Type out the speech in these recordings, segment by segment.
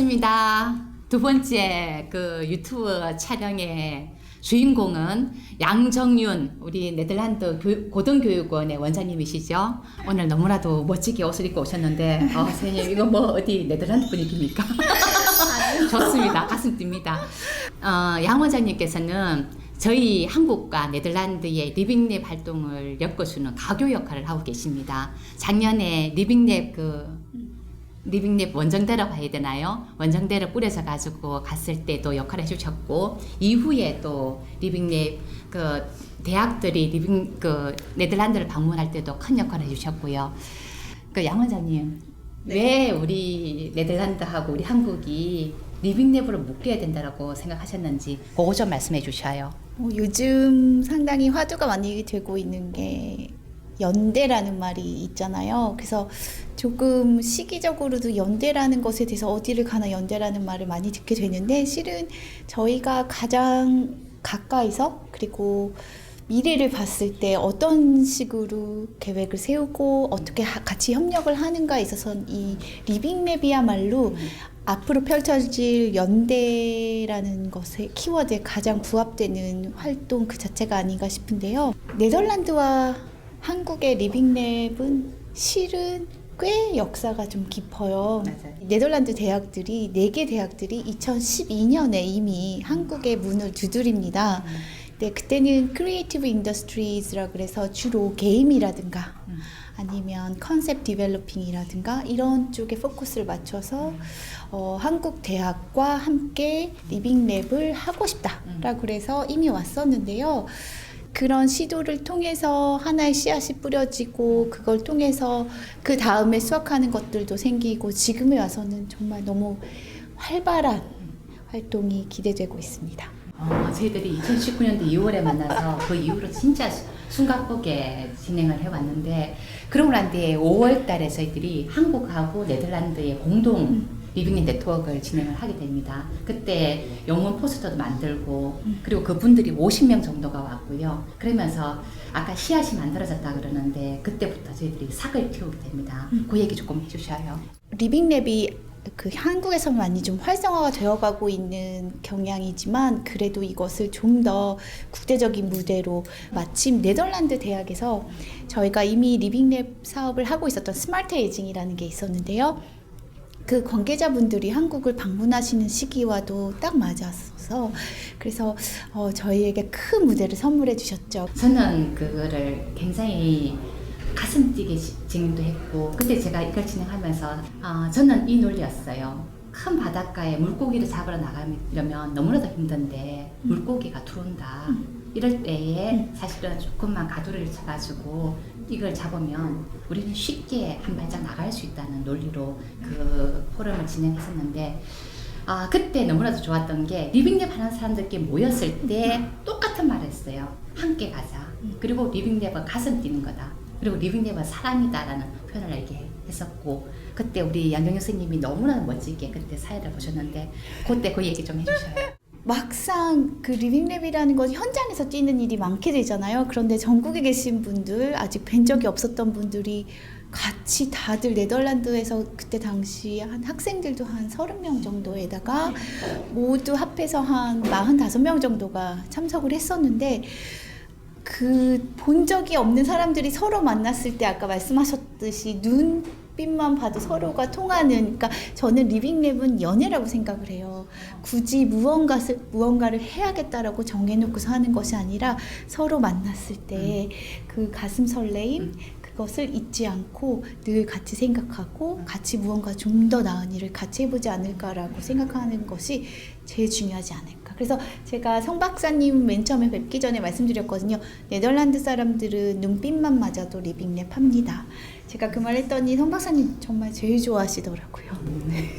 반갑습니다. 두 번째 그 유튜브 촬영의 주인공은 양정윤 우리 네덜란드 고등교육원의 원장님이시죠. 오늘 너무나도 멋지게 옷을 입고 오셨는데 선생님 이거 뭐 어디 네덜란드 분위기입니까? 좋습니다. 가슴 뜁니다. 양 원장님께서는 저희 한국과 네덜란드의 리빙랩 활동을 엮어주는 가교 역할을 하고 계십니다. 작년에 리빙랩 원정대라고 해야 되나요? 원정대를 꾸려져 가지고 갔을 때도 역할을 해주셨고, 이후에 또 리빙랩 그 대학들이 네덜란드를 방문할 때도 큰 역할을 해주셨고요. 그 양 원장님, 왜 우리 네덜란드하고 우리 한국이 리빙랩으로 묶여야 된다고 생각하셨는지 그거 좀 말씀해 주셔요. 요즘 상당히 화두가 많이 되고 있는 게 연대라는 말이 있잖아요. 그래서 조금 시기적으로도 연대라는 것에 대해서 어디를 가나 연대라는 말을 많이 듣게 되는데, 실은 저희가 가장 가까이서 그리고 미래를 봤을 때 어떤 식으로 계획을 세우고 어떻게 같이 협력을 하는가에 있어서는 이 리빙랩이야말로 앞으로 펼쳐질 연대라는 것의 키워드에 가장 부합되는 활동 그 자체가 아닌가 싶은데요. 네덜란드와 한국의 리빙랩은 실은 꽤 역사가 좀 깊어요. 맞아요. 네덜란드 대학들이 4개 대학들이 2012년에 이미 한국의 문을 두드립니다. 네, 그때는 크리에이티브 인더스트리즈라 그래서 주로 게임이라든가 아니면 컨셉 디벨로핑이라든가 이런 쪽에 포커스를 맞춰서 한국 대학과 함께 리빙랩을 하고 싶다라고 그래서 이미 왔었는데요. 그런 시도를 통해서 하나의 씨앗이 뿌려지고 그걸 통해서 그 다음에 수확하는 것들도 생기고 지금에 와서는 정말 너무 활발한 활동이 기대되고 있습니다. 저희들이 2019년도 2월에 만나서 그 이후로 진짜 숨가쁘게 진행을 해왔는데, 그러고 난 뒤에 5월 달에 저희들이 한국하고 네덜란드의 공동 리빙랩 네트워크를 진행을 하게 됩니다. 그때 영문 포스터도 만들고, 그리고 그분들이 50명 정도가 왔고요. 그러면서 아까 씨앗이 만들어졌다 그러는데 그때부터 저희들이 삭을 틔우게 됩니다. 그 얘기 조금 해주셔요. 리빙랩이 한국에서 많이 좀 활성화가 되어가고 있는 경향이지만, 그래도 이것을 좀 더 국제적인 무대로, 마침 네덜란드 대학에서 저희가 이미 리빙랩 사업을 하고 있었던 스마트 에이징이라는 게 있었는데요. 그 관계자분들이 한국을 방문하시는 시기와도 딱 맞았어서 그래서 저희에게 큰 무대를 선물해 주셨죠. 저는 그거를 굉장히 가슴 뛰게 진행도 했고, 그때 제가 이걸 진행하면서 저는 이 논리였어요. 큰 바닷가에 물고기를 잡으러 나가려면 너무나도 힘든데 물고기가 들어온다. 이럴 때에 사실은 조금만 가두리를 쳐가지고 이걸 잡으면 우리는 쉽게 한 발짝 나갈 수 있다는 논리로 그 포럼을 진행했었는데, 그때 너무나도 좋았던 게 리빙랩 하는 사람들끼리 모였을 때 똑같은 말을 했어요. 함께 가자. 그리고 리빙랩은 가슴 뛰는 거다. 그리고 리빙랩은 사랑이다라는 표현을 얘기했었고, 그때 우리 양정윤 선생님이 너무나 멋지게 그때 사회를 보셨는데 그때 그 얘기 좀 해주셔요. 막상 그 리빙랩이라는 건 현장에서 뛰는 일이 많게 되잖아요. 그런데 전국에 계신 분들, 아직 뵌 적이 없었던 분들이 같이 다들 네덜란드에서 그때 당시 한 학생들도 한 30명 정도에다가 모두 합해서 한 45명 정도가 참석을 했었는데, 본 적이 없는 사람들이 서로 만났을 때 아까 말씀하셨듯이 눈빛만 봐도 서로가 통하는, 그러니까 저는 리빙랩은 연애라고 생각을 해요. 굳이 무언가를 해야겠다라고 정해놓고서 하는 것이 아니라 서로 만났을 때 그 가슴 설레임, 그것을 잊지 않고 늘 같이 생각하고 같이 무언가 좀 더 나은 일을 같이 해보지 않을까라고 생각하는 것이 제일 중요하지 않을까. 그래서 제가 성 박사님 맨 처음에 뵙기 전에 말씀드렸거든요. 네덜란드 사람들은 눈빛만 맞아도 리빙랩 합니다. 제가 그 말 했더니 성 박사님 정말 제일 좋아하시더라고요.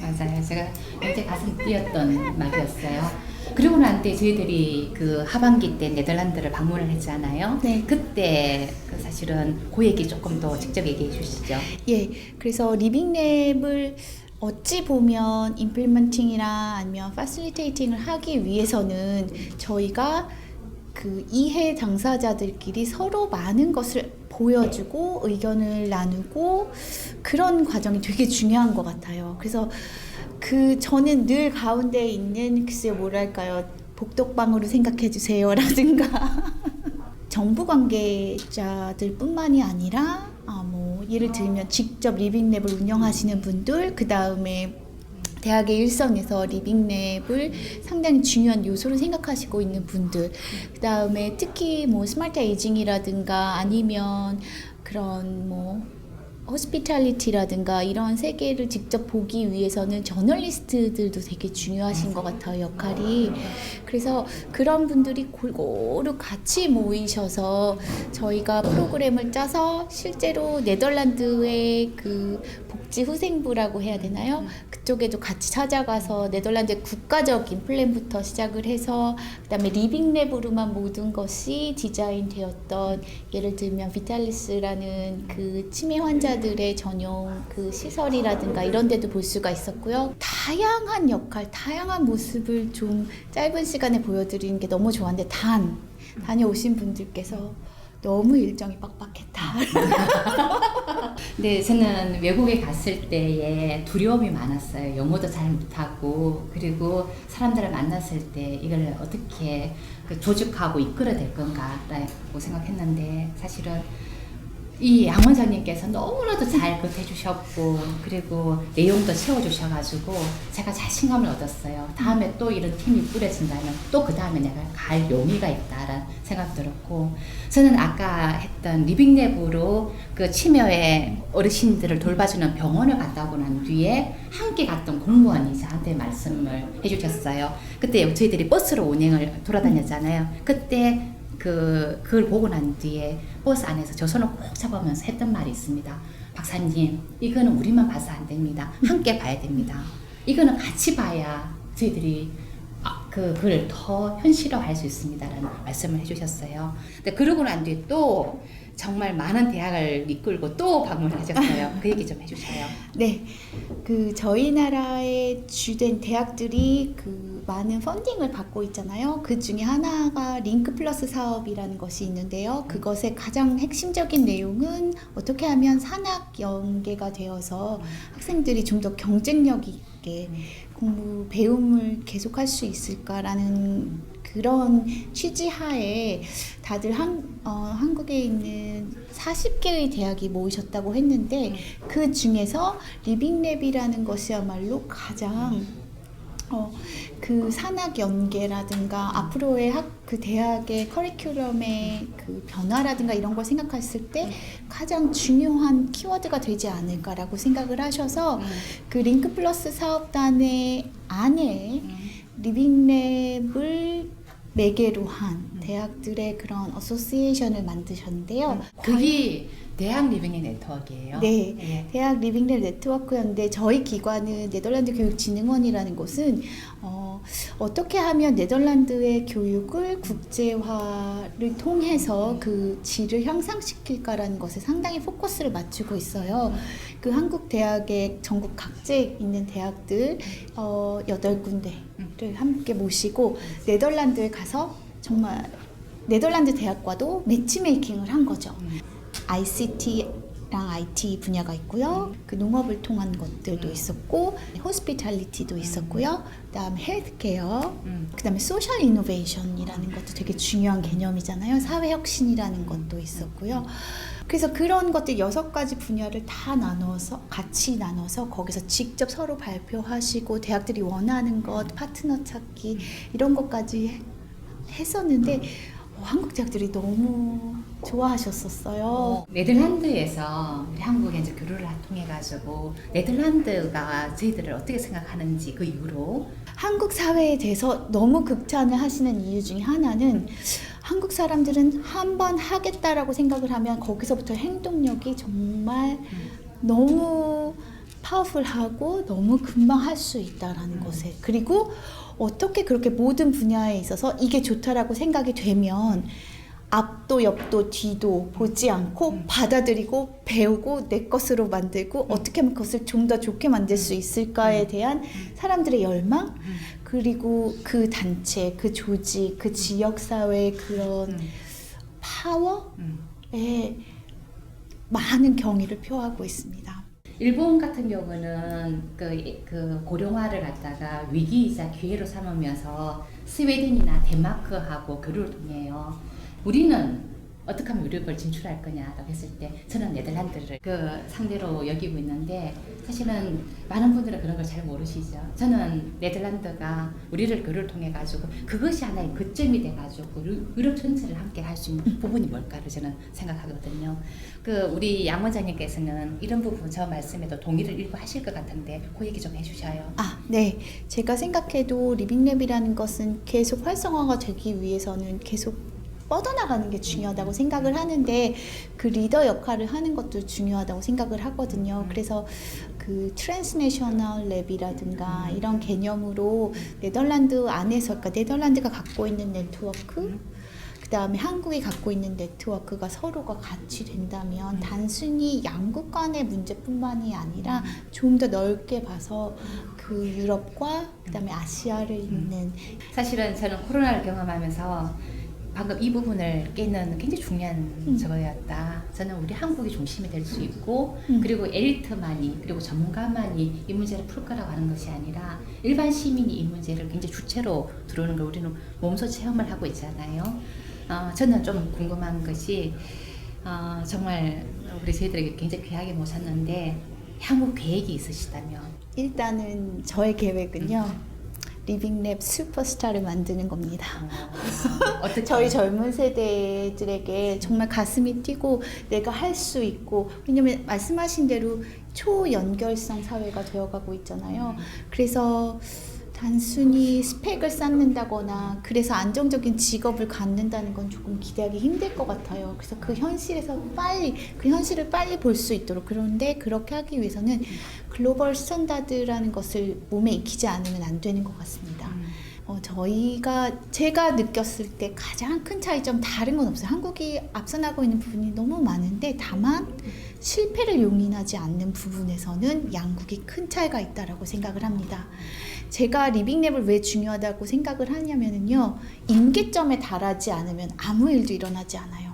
맞아요. 제가 굉장히 가슴 뛰었던 말이었어요. 그리고 난 뒤에 저희들이 그 하반기 때 네덜란드를 방문을 했잖아요. 네. 그때 사실은 그 얘기 조금 더 직접 얘기해 주시죠. 예, 그래서 리빙랩을 어찌 보면 임플리먼팅이나 아니면 파실리테이팅을 하기 위해서는 저희가 그 이해 당사자들끼리 서로 많은 것을 보여주고 의견을 나누고 그런 과정이 되게 중요한 것 같아요. 그래서 저는 늘 가운데 있는 글쎄요 뭐랄까요 복덕방으로 생각해 주세요라든가 정부 관계자들뿐만이 아니라 뭐 예를 들면 직접 리빙랩을 운영하시는 분들, 그 다음에 대학의 일선에서 리빙랩을 상당히 중요한 요소로 생각하시고 있는 분들, 그 다음에 특히 뭐 스마트 에이징이라든가 아니면 그런 뭐 호스피탈리티라든가 이런 세계를 직접 보기 위해서는 저널리스트들도 되게 중요하신 것 같아요, 역할이. 그래서 그런 분들이 골고루 같이 모이셔서 저희가 프로그램을 짜서 실제로 네덜란드의 그 복지 후생부라고 해야 되나요? 그쪽에도 같이 찾아가서 네덜란드의 국가적인 플랜부터 시작을 해서 그다음에 리빙랩으로만 모든 것이 디자인되었던, 예를 들면 비탈리스라는 그 치매 환자들의 전용 그 시설이라든가 이런 데도 볼 수가 있었고요. 다양한 역할, 다양한 모습을 좀 짧은 시간에 보여드리는 게 너무 좋았는데 다녀오신 분들께서 너무 일정이 빡빡했다. 네, 저는 외국에 갔을 때에 두려움이 많았어요. 영어도 잘 못하고, 그리고 사람들을 만났을 때 이걸 어떻게 조직하고 이끌어야 될 건가라고 생각했는데, 사실은 이 양 원장님께서 너무나도 잘 해주셨고, 그리고 내용도 채워주셔가지고 제가 자신감을 얻었어요. 다음에 또 이런 팀이 꾸려진다면 또 그 다음에 내가 갈 용의가 있다라는 생각 들었고, 저는 아까 했던 리빙랩으로 그 치매의 어르신들을 돌봐주는 병원을 갔다 오고 난 뒤에 함께 갔던 공무원이 저한테 말씀을 해주셨어요. 그때 저희들이 버스로 운행을 돌아다녔잖아요. 그때 그걸 보고 난 뒤에 버스 안에서 저 손을 꼭 잡으면서 했던 말이 있습니다. 박사님, 이거는 우리만 봐서 안 됩니다. 함께 봐야 됩니다. 이거는 같이 봐야 저희들이 그걸 더 현실화할 수 있습니다라는 말씀을 해주셨어요. 근데 그러고 난 뒤에 또 정말 많은 대학을 이끌고 또 방문을 하셨어요. 그 얘기 좀 해주셔요. 네, 저희 나라의 주된 대학들이 많은 펀딩을 받고 있잖아요. 그 중에 하나가 링크 플러스 사업이라는 것이 있는데요. 그것의 가장 핵심적인 내용은 어떻게 하면 산학 연계가 되어서 학생들이 좀 더 경쟁력 있게 배움을 계속할 수 있을까라는 그런 취지하에 다들 한국에 있는 40개의 대학이 모이셨다고 했는데, 그 중에서 리빙랩이라는 것이야말로 가장 그 산학 연계라든가 앞으로의 그 대학의 커리큘럼의 그 변화라든가 이런 걸 생각했을 때 가장 중요한 키워드가 되지 않을까라고 생각을 하셔서 그 링크 플러스 사업단의 안에 리빙랩을 매개로 한 대학들의 그런 어소시에이션을 만드셨는데요. 그게 대학 리빙랩 네트워크예요. 네, 네. 대학 리빙랩 네트워크였는데 저희 기관은 네덜란드 교육진흥원이라는 곳은 어떻게 하면 네덜란드의 교육을 국제화를 통해서 그 질을 향상시킬까라는 것에 상당히 포커스를 맞추고 있어요. 그 한국 대학의 전국 각지에 있는 대학들 8군데를 함께 모시고 네덜란드에 가서 정말 네덜란드 대학과도 매치메이킹을 한 거죠. ICT랑 IT 분야가 있고요. 그 농업을 통한 것들도 있었고, 호스피탈리티도 있었고요. 그다음 헬스케어, 그다음에 소셜 이노베이션이라는 것도 되게 중요한 개념이잖아요. 사회 혁신이라는 것도 있었고요. 그래서 그런 것들 6가지 분야를 다 같이 나눠서 거기서 직접 서로 발표하시고 대학들이 원하는 것, 파트너 찾기 이런 것까지 했었는데 한국 대학들이 너무 좋아하셨었어요. 네덜란드에서 우리 한국에 이제 교류를 통해 가지고 네덜란드가 저희들을 어떻게 생각하는지 그 이후로 한국 사회에 대해서 너무 극찬을 하시는 이유 중에 하나는 한국 사람들은 한번 하겠다라고 생각을 하면 거기서부터 행동력이 정말 너무 파워풀하고 너무 금방 할 수 있다라는 것에, 그리고 어떻게 그렇게 모든 분야에 있어서 이게 좋다라고 생각이 되면 앞도 옆도 뒤도 보지 않고 받아들이고 배우고 내 것으로 만들고 어떻게 하면 그것을 좀 더 좋게 만들 수 있을까에 대한 사람들의 열망, 그리고 그 단체, 그 조직, 그 지역사회의 그런 파워에 많은 경의를 표하고 있습니다. 일본 같은 경우는 그 고령화를 갖다가 위기이자 기회로 삼으면서 스웨덴이나 덴마크하고 교류를 통해요. 우리는 어떻게 하면 유럽을 진출할 거냐라고 했을 때 저는 네덜란드를 그 상대로 여기고 있는데 사실은 많은 분들은 그런 걸 잘 모르시죠. 저는 네덜란드가 우리를 교류를 통해 가지고 그것이 하나의 거점이 돼 가지고 유럽 전체를 함께 할 수 있는 부분이 뭘까를 저는 생각하거든요. 그 우리 양 원장님께서는 이런 부분 저 말씀에도 동의를 일부 하실 것 같은데 그 얘기 좀 해주셔요. 네. 제가 생각해도 리빙랩이라는 것은 계속 활성화가 되기 위해서는 계속 뻗어나가는 게 중요하다고 생각을 하는데 그 리더 역할을 하는 것도 중요하다고 생각을 하거든요. 그래서 그 트랜스내셔널 랩이라든가 이런 개념으로 네덜란드 안에서, 그러니까 네덜란드가 갖고 있는 네트워크, 그 다음에 한국이 갖고 있는 네트워크가 서로가 같이 된다면 단순히 양국 간의 문제뿐만이 아니라 좀 더 넓게 봐서 그 유럽과 그 다음에 아시아를 잇는, 사실은 저는 코로나를 경험하면서 방금 이 부분을 깨는 굉장히 중요한 저거였다. 저는 우리 한국이 중심이 될 수 있고 그리고 엘리트만이 그리고 전문가만이 이 문제를 풀 거라고 하는 것이 아니라 일반 시민이 이 문제를 굉장히 주체로 들어오는 걸 우리는 몸소 체험을 하고 있잖아요. 저는 좀 궁금한 것이 정말 우리 저희들에게 굉장히 귀하게 모셨는데 향후 계획이 있으시다면? 일단은 저의 계획은요, 리빙랩 슈퍼스타를 만드는 겁니다. 어떻게? 저희 젊은 세대들에게 정말 가슴이 뛰고 내가 할 수 있고, 왜냐면 말씀하신 대로 초연결성 사회가 되어가고 있잖아요. 그래서 단순히 스펙을 쌓는다거나 그래서 안정적인 직업을 갖는다는 건 조금 기대하기 힘들 것 같아요. 그래서 그 현실을 빨리 볼 수 있도록, 그런데 그렇게 하기 위해서는 글로벌 스탠다드라는 것을 몸에 익히지 않으면 안 되는 것 같습니다. 제가 느꼈을 때 가장 큰 차이점, 다른 건 없어요. 한국이 앞서 나가고 있는 부분이 너무 많은데 다만 실패를 용인하지 않는 부분에서는 양국이 큰 차이가 있다라고 생각을 합니다. 제가 리빙랩을 왜 중요하다고 생각을 하냐면요, 임계점에 달하지 않으면 아무 일도 일어나지 않아요.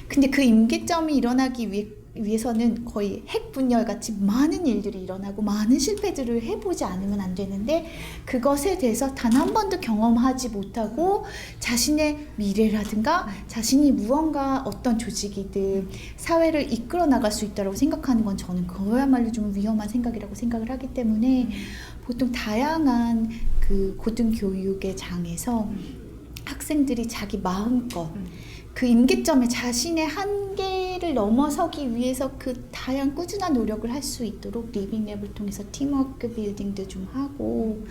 근데 그 임계점이 일어나기 위해서는 거의 핵분열 같이 많은 일들이 일어나고 많은 실패들을 해보지 않으면 안 되는데, 그것에 대해서 단 한 번도 경험하지 못하고 자신의 미래라든가 자신이 무언가 어떤 조직이든 사회를 이끌어 나갈 수 있다고 생각하는 건 저는 그야말로 좀 위험한 생각이라고 생각을 하기 때문에 보통 다양한 그 고등교육의 장에서 학생들이 자기 마음껏 그 임계점에 자신의 한계를 넘어서기 위해서 그 다양한 꾸준한 노력을 할 수 있도록 리빙랩을 통해서 팀워크 빌딩도 좀 하고,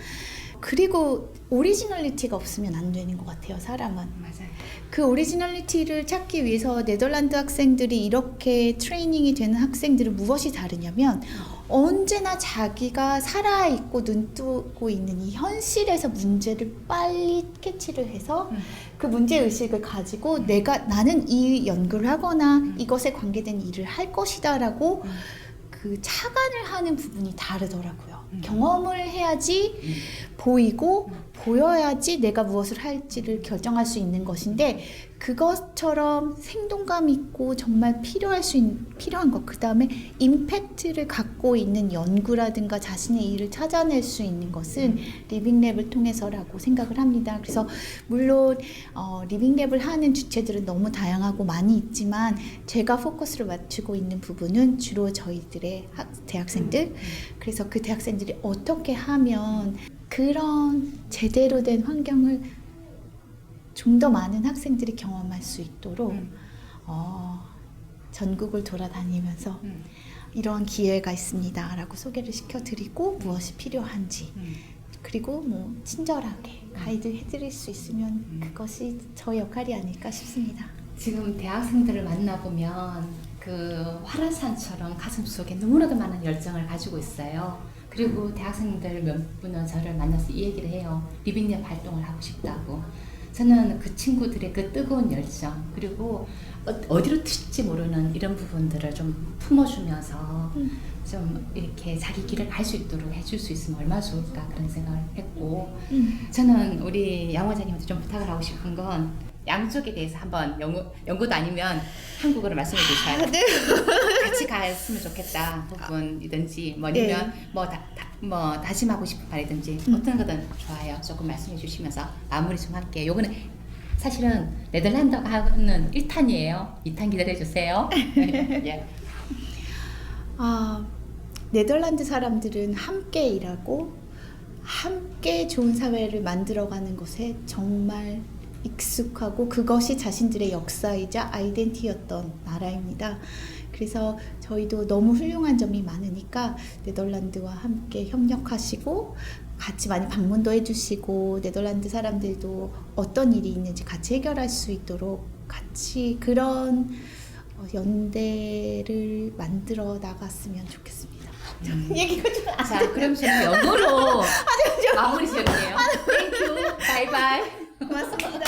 그리고 오리지널리티가 없으면 안 되는 것 같아요, 사람은. 맞아요. 그 오리지널리티를 찾기 위해서 네덜란드 학생들이 이렇게 트레이닝이 되는 학생들은 무엇이 다르냐면 언제나 자기가 살아있고 눈뜨고 있는 이 현실에서 문제를 빨리 캐치를 해서 그 문제의식을 가지고 나는 이 연구를 하거나 이것에 관계된 일을 할 것이다 라고 그 착안을 하는 부분이 다르더라고요. 경험을 해야지 보이고 보여야지 내가 무엇을 할지를 결정할 수 있는 것인데, 그것처럼 생동감 있고 정말 필요한 것, 그 다음에 임팩트를 갖고 있는 연구라든가 자신의 일을 찾아낼 수 있는 것은 리빙랩을 통해서라고 생각을 합니다. 그래서 물론 리빙랩을 하는 주체들은 너무 다양하고 많이 있지만 제가 포커스를 맞추고 있는 부분은 주로 저희들의 대학생들, 그래서 그 대학생들이 어떻게 하면 그런 제대로 된 환경을 좀 더 많은 학생들이 경험할 수 있도록 전국을 돌아다니면서 이러한 기회가 있습니다 라고 소개를 시켜드리고 무엇이 필요한지 그리고 뭐 친절하게 가이드 해드릴 수 있으면 그것이 저의 역할이 아닐까 싶습니다. 지금 대학생들을 만나보면 그 화란산처럼 가슴속에 너무나도 많은 열정을 가지고 있어요. 그리고 대학생들 몇 분은 저를 만나서 이 얘기를 해요. 리빙랩 활동을 하고 싶다고. 저는 그 친구들의 그 뜨거운 열정, 그리고 어디로 튈지 모르는 이런 부분들을 좀 품어주면서 좀 이렇게 자기 길을 갈 수 있도록 해줄 수 있으면 얼마나 좋을까 그런 생각을 했고, 저는 우리 양 원장님한테 좀 부탁을 하고 싶은 건 양쪽에 대해서 한번 연구도 아니면 한국어로 말씀해 주셔야 네. 같이 갔으면 좋겠다 부분이든지 뭐 아니면 뭐 다짐하고 싶은 말이든지 어떤 거든 좋아요. 조금 말씀해 주시면서 마무리 좀 할게요. 요거는 사실은 네덜란드하고는 1탄이에요. 2탄 기다려 주세요. 예. 네덜란드 사람들은 함께 일하고 함께 좋은 사회를 만들어가는 것에 정말 익숙하고 그것이 자신들의 역사이자 아이덴티티였던 나라입니다. 그래서 저희도 너무 훌륭한 점이 많으니까 네덜란드와 함께 협력하시고 같이 많이 방문도 해주시고 네덜란드 사람들도 어떤 일이 있는지 같이 해결할 수 있도록 같이 그런 연대를 만들어 나갔으면 좋겠습니다. 얘기가 좀 자, 그럼 저는 영어로 마무리 지을게요. 땡큐, 바이바이. 고맙습니다.